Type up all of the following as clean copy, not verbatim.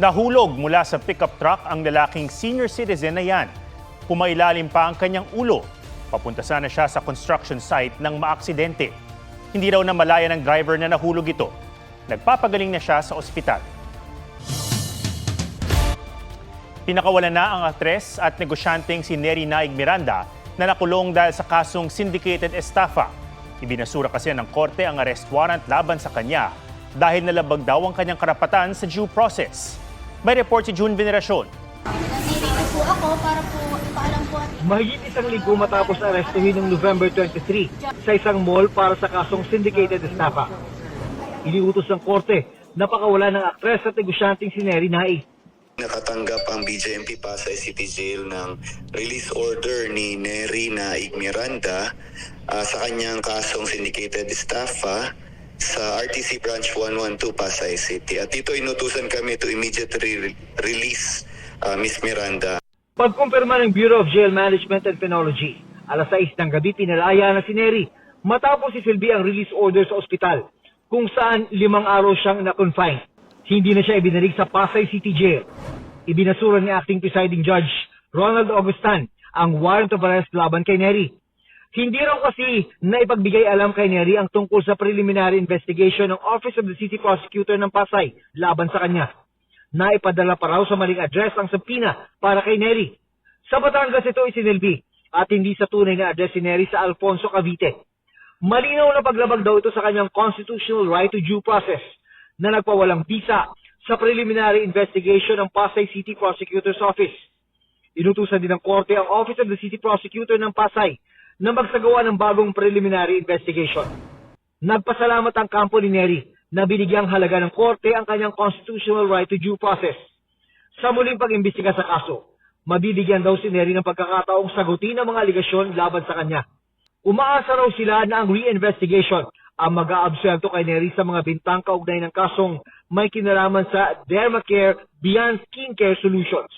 Nahulog mula sa pickup truck ang lalaking senior citizen na yan. Pumailalim pa ang kanyang ulo. Papunta sana siya sa construction site nang maaksidente. Hindi raw namalaya ng driver na nahulog ito. Nagpapagaling na siya sa ospital. Pinakawalan na ang aktres at negosyanteng si Neri Naig Miranda na nakulong dahil sa kasong syndicated estafa. Ibinasura kasi ng korte ang arrest warrant laban sa kanya dahil nalabag daw ang kanyang karapatan sa due process. May report si June Veneracion. Nandito po ako para po ipaalam po. Mahigit isang linggo matapos arestuhin noong November 23 sa isang mall para sa kasong syndicated estafa. Iniutos ng korte na pakawalan ng aktres at negosyanteng si Neri Naig. Nakatanggap ang BJMP Pasay City Jail ng release order ni Neri Naig Miranda sa kanyang kasong syndicated estafa sa RTC Branch 112 Pasay City. At dito inutusan kami to immediately release Ms. Miranda. Pagkumpirma ng Bureau of Jail Management and Penology, alas 6 ng gabi pinalaya na si Neri matapos isilbi ang release order sa ospital kung saan 5 araw siyang na-confine. Hindi na siya ibinalik sa Pasay City Jail. Ibinasura ni Acting Presiding Judge Ronald Augustan ang warrant of arrest laban kay Neri. Hindi raw kasi naipagbigay alam kay Neri ang tungkol sa preliminary investigation ng Office of the City Prosecutor ng Pasay laban sa kanya. Naipadala pa raw sa maling address ang subpoena para kay Neri. Sa Batangas ito isinilbi at hindi sa tunay na address si Neri sa Alfonso, Cavite. Malinaw na paglabag daw ito sa kanyang constitutional right to due process na nagpawalang bisa sa preliminary investigation ng Pasay City Prosecutor's Office. Inutusan din ng korte ang Office of the City Prosecutor ng Pasay na magsagawa ng bagong preliminary investigation. Nagpasalamat ang kampo ni Neri na binigyang halaga ng korte ang kanyang constitutional right to due process. Sa muling pag-imbestiga sa kaso, mabibigyan daw si Neri ng pagkakataong sagutin ang mga aligasyon laban sa kanya. Umaasa raw sila na ang re-investigation ang mag-aabsuelto kay Neri sa mga bintang kaugnay ng kasong may kinalaman sa Dermacare Beyond Skincare Solutions.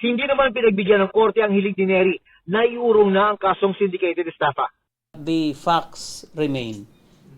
Hindi naman pinagbigyan ng korte ang hilig ni Neri na iurong na ang kasong syndicated estafa. The facts remain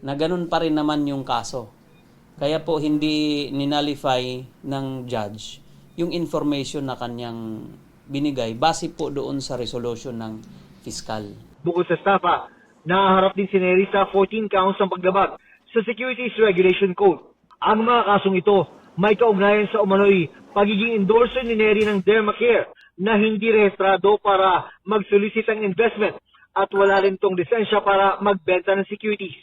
na ganun pa rin naman yung kaso. Kaya po hindi ninalify ng judge yung information na kanyang binigay base po doon sa resolution ng fiskal. Bukod sa estafa, nahaharap din si Neri sa 14 counts ng paglabag sa Securities Regulation Code. Ang mga kasong ito may kaugnayan sa umano'y pagiging endorser ni Neri ng Dermacare na hindi rehistrado para mag-solicit ng investment at wala rin tong lisensya para magbenta ng securities.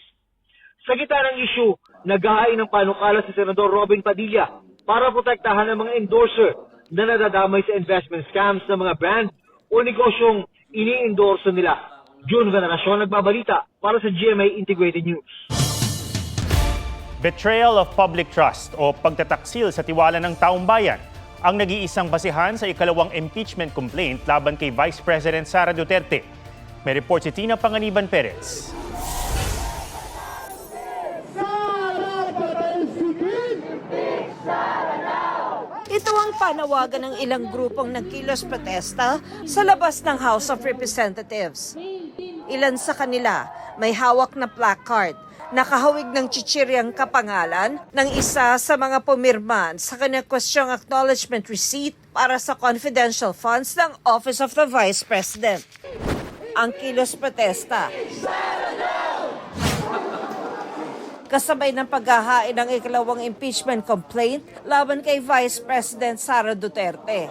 Sa gitna ng issue, naghahain ng panukala si Senador Robin Padilla para protektahan ang mga endorser na nadadamay sa investment scams ng mga brand o negosyong ini-endorso nila. June Veneracion nagbabalita para sa GMA Integrated News. Betrayal of public trust o pagtataksil sa tiwala ng taong bayan ang nag-iisang basihan sa ikalawang impeachment complaint laban kay Vice President Sara Duterte. May report si Tina Panganiban Perez. Ito ang panawagan ng ilang grupong nagkilos protesta sa labas ng House of Representatives. Ilan sa kanila may hawak na placard, nakahawig ng chichiryang kapangalan ng isa sa mga pumirman sa kanyang acknowledgement receipt para sa confidential funds ng Office of the Vice President. Ang kilos protesta kasabay ng paghahain ng ikalawang impeachment complaint laban kay Vice President Sara Duterte.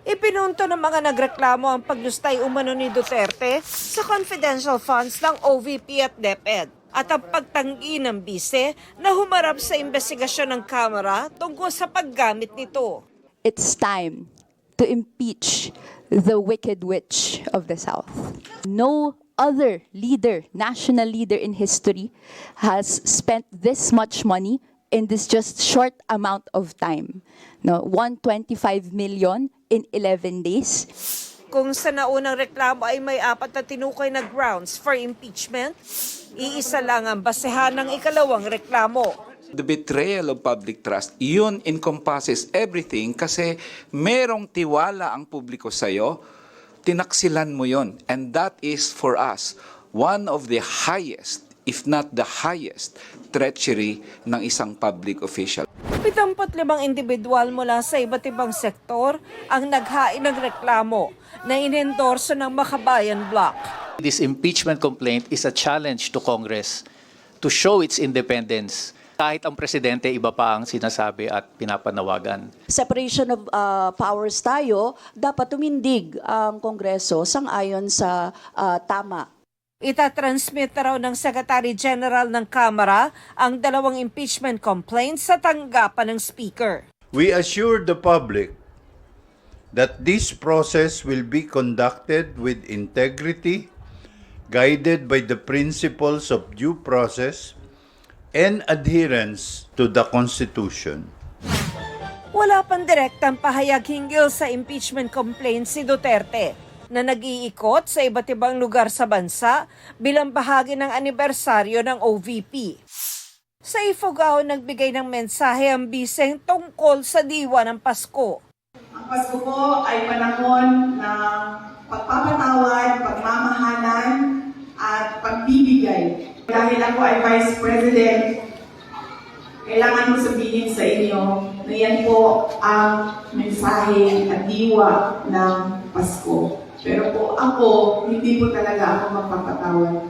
Ipinunto ng mga nagreklamo ang paglustay umano ni Duterte sa confidential funds ng OVP at DepEd at ang pagtanggi ng bise na humarap sa investigasyon ng Kamara tungkol sa paggamit nito. It's time to impeach the wicked witch of the South. No other leader, national leader in history has spent this much money in this just short amount of time. No, 125 million in 11 days. Kung sa naunang reklamo ay may 4 na tinukay na grounds for impeachment, iisa lang ang basehan ng ikalawang reklamo. The betrayal of public trust, yun encompasses everything kasi merong tiwala ang publiko sa'yo, tinaksilan mo yon, and that is for us one of the highest, if not the highest, treachery ng isang public official. 75 individual mula sa iba't ibang sektor ang naghain ng reklamo na inendorso ng Makabayan Bloc. This impeachment complaint is a challenge to Congress to show its independence. Kahit ang presidente, iba pa ang sinasabi at pinapanawagan. Separation of powers tayo, dapat tumindig ang Kongreso sang-ayon sa tama. Itatransmit na raw ng Secretary General ng Kamara ang 2 impeachment complaints sa tanggapan ng Speaker. We assure the public that this process will be conducted with integrity, guided by the principles of due process and adherence to the Constitution. Wala pang direktang pahayag hinggil sa impeachment complaint si Duterte na nag-iikot sa iba't ibang lugar sa bansa bilang bahagi ng anibersaryo ng OVP. Sa Ifugao, nagbigay ng mensahe ang biseng tungkol sa diwa ng Pasko. Ang Pasko po ay panahon ng pagpapatawad, pagmamahalan at pagbibigay. Dahil ako ay Vice President, kailangan ko sabihin sa inyo na yan po ang mensahe at diwa ng Pasko. Pero po ako, hindi po talaga ako magpapatawad.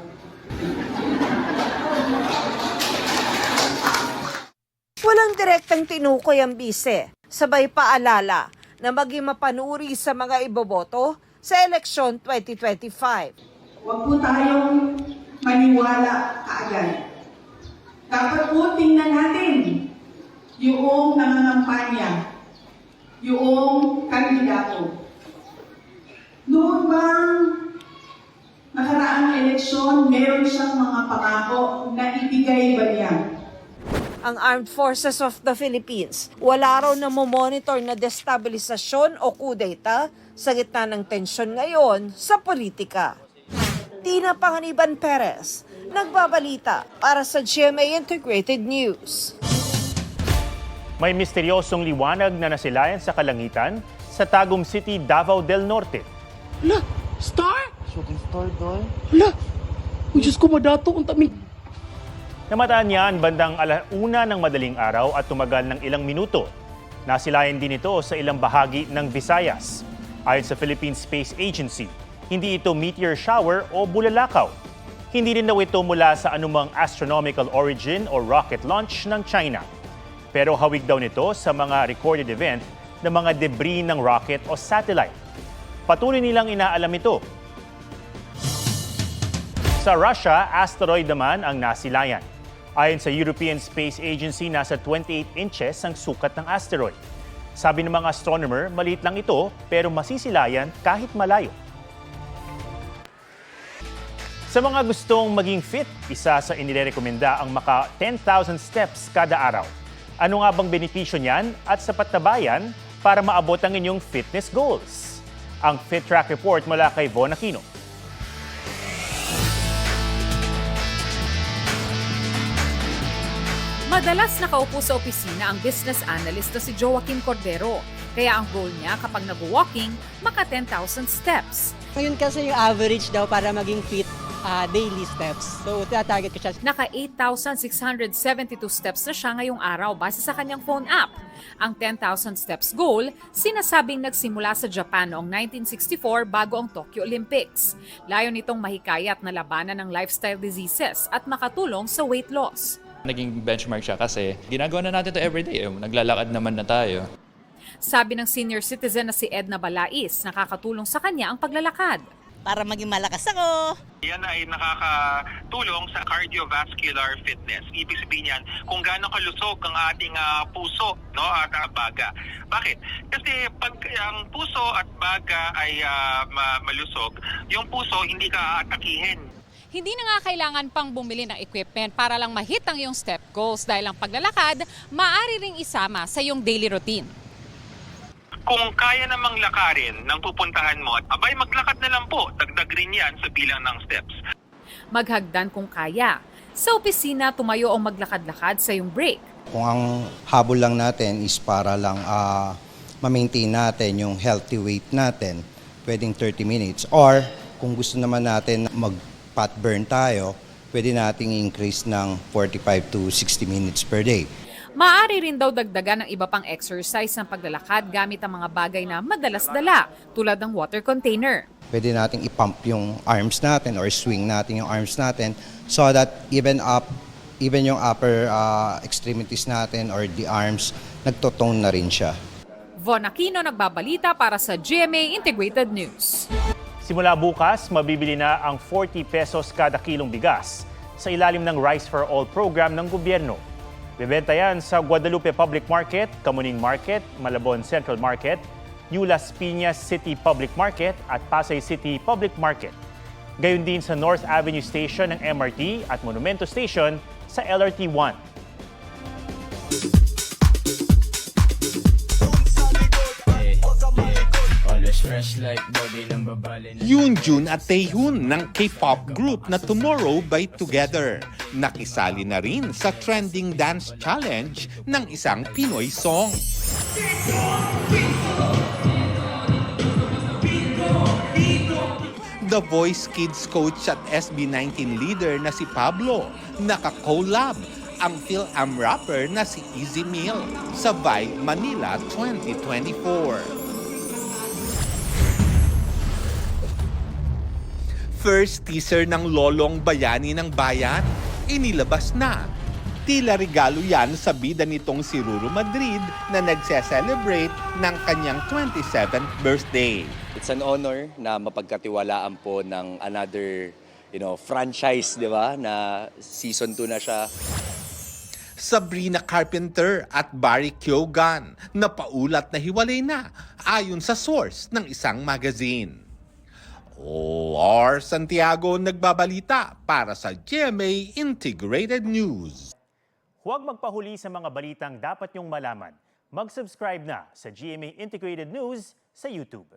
Walang direktang tinukoy ang bise, sabay paalala na maging mapanuri sa mga iboboto sa eleksyon 2025. Huwag po tayong maniwala kaagad. Dapat po tingnan natin yung nangangampanya, yung kandidato. Noon bang nakaraang eleksyon, meron siyang mga pangako na ibigay ba niya? Ang Armed Forces of the Philippines, wala raw na monitor na destabilisasyon o kudeta sa gitna ng tensyon ngayon sa politika. Tina Panganiban Perez, nagbabalita para sa GMA Integrated News. May misteryosong liwanag na nasilayan sa kalangitan sa Tagum City, Davao del Norte. Hala, star? Shooting star doon? Hala, Diyos ko madato ang tamig. Namataan niyan bandang 1:00 ng madaling araw at tumagal ng ilang minuto. Nasilayan din ito sa ilang bahagi ng Visayas. Ayon sa Philippine Space Agency, hindi ito meteor shower o bulalakaw. Hindi rin daw ito mula sa anumang astronomical origin o rocket launch ng China. Pero hawig daw nito sa mga recorded event ng mga debris ng rocket o satellite. Patuloy nilang inaalam ito. Sa Russia, asteroid naman ang nasilayan. Ayon sa European Space Agency, nasa 28 inches ang sukat ng asteroid. Sabi ng mga astronomer, maliit lang ito pero masisilayan kahit malayo. Sa mga gustong maging fit, isa sa inirekomenda ang maka 10,000 steps kada araw. Ano nga bang benepisyo niyan at sapat na ba yan para maabot ang inyong fitness goals? Ang Fit Track Report mula kay Von Aquino. Madalas nakaupo sa opisina ang business analyst na si Joaquin Cordero. Kaya ang goal niya kapag nag-walking, maka 10,000 steps. Ngayon kasi yung average daw para maging fit, daily steps. So, target ko siya. Naka 8,672 steps na siya ngayong araw base sa kanyang phone app. Ang 10,000 steps goal, sinasabing nagsimula sa Japan noong 1964 bago ang Tokyo Olympics. Layo nitong mahikayat na labanan ng lifestyle diseases at makatulong sa weight loss. Naging benchmark siya kasi ginagawa na natin ito everyday. Naglalakad naman na tayo. Sabi ng senior citizen na si Edna Balais, nakakatulong sa kanya ang paglalakad. Para maging malakas ako. Yan ay nakakatulong sa cardiovascular fitness. Ibig sabihin yan kung gaano kalusog ang ating puso, no, at baga. Bakit? Kasi pag ang puso at baga ay malusog, yung puso hindi ka aatakihin. Hindi na nga kailangan pang bumili ng equipment para lang ma-hit ang iyong step goals dahil ang paglalakad maaari ring isama sa iyong daily routine. Kung kaya namang lakarin ng pupuntahan mo, abay maglakad na lang po. Dagdag rin yan sa bilang ng steps. Maghagdan kung kaya. Sa opisina, tumayo o maglakad-lakad sa iyong break. Kung ang habol lang natin is para lang ma-maintain natin yung healthy weight natin, pwedeng 30 minutes. Or kung gusto naman natin mag-fat burn tayo, pwede nating increase ng 45 to 60 minutes per day. Maaari rin daw dagdagan ng iba pang exercise ng paglalakad gamit ang mga bagay na madalas dala tulad ng water container. Pwede nating i-pump yung arms natin or swing natin yung arms natin so that even yung upper extremities natin or the arms, nagtotone na rin siya. Von Aquino nagbabalita para sa GMA Integrated News. Simula bukas, mabibili na ang 40 pesos kada kilong bigas sa ilalim ng Rice for All program ng gobyerno. Bebenta yan sa Guadalupe Public Market, Kamuning Market, Malabon Central Market, New Las Piñas City Public Market at Pasay City Public Market. Gayon din sa North Avenue Station ng MRT at Monumento Station sa LRT 1. Yoonjun at Taehoon ng K-pop group na Tomorrow by Together. Nakisali na rin sa trending dance challenge ng isang Pinoy song. The Voice Kids coach at SB19 leader na si Pablo, naka-collab ang Phil-Am rapper na si Easy Meal sa Vibe Manila 2024. First teaser ng Lolong Bayani ng Bayan, inilabas na. Tila regalo yan sa bida nitong si Ruru Madrid na nagse-celebrate ng kanyang 27th birthday. It's an honor na mapagkatiwalaan po ng another, franchise, di ba? Na season 2 na siya. Sabrina Carpenter at Barry Keoghan na paulat na hiwalay na ayon sa source ng isang magazine. O.R. Santiago nagbabalita para sa GMA Integrated News. Huwag magpahuli sa mga balitang dapat niyong malaman. Mag-subscribe na sa GMA Integrated News sa YouTube.